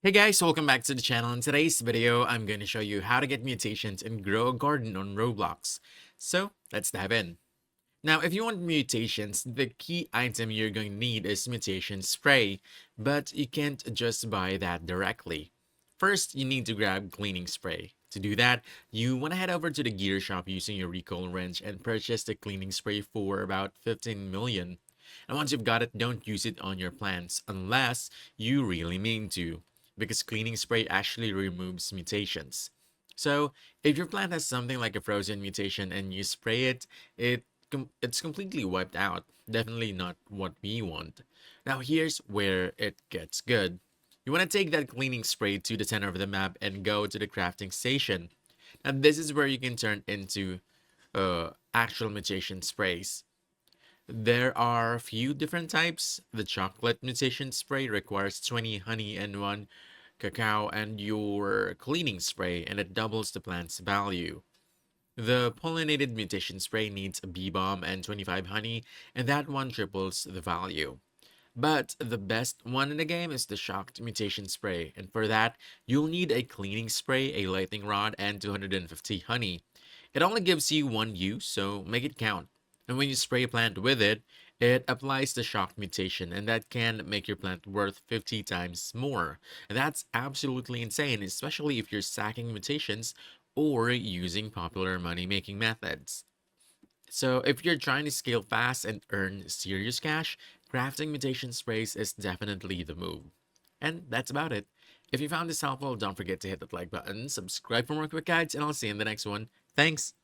Hey guys, welcome back to the channel. In today's video, I'm going to show you how to get mutations and grow a garden on Roblox. So let's dive in. Now, if you want mutations, the key item you're going to need is mutation spray, but you can't just buy that directly. First, you need to grab cleaning spray. To do that, you want to head over to the gear shop using your recoil wrench and purchase the cleaning spray for about 15 million. And once you've got it, don't use it on your plants unless you really mean to, because cleaning spray actually removes mutations. So, if your plant has something like a frozen mutation and you spray it, it's completely wiped out. Definitely not what we want. Now, here's where it gets good. You want to take that cleaning spray to the center of the map and go to the crafting station. Now, this is where you can turn into actual mutation sprays. There are a few different types. The chocolate mutation spray requires 20 honey and 1 cacao and your cleaning spray, and it doubles the plant's value. The pollinated mutation spray needs a bee balm and 25 honey, and that one triples the value. But the best one in the game is the shocked mutation spray, and for that, you'll need a cleaning spray, a lightning rod, and 250 honey. It only gives you one use, so make it count. And when you spray a plant with it, it applies the shocked mutation, and that can make your plant worth 50 times more. And that's absolutely insane, especially if you're stacking mutations or using popular money making methods. So, if you're trying to scale fast and earn serious cash, crafting mutation sprays is definitely the move. And that's about it. If you found this helpful, don't forget to hit that like button, subscribe for more quick guides, and I'll see you in the next one. Thanks!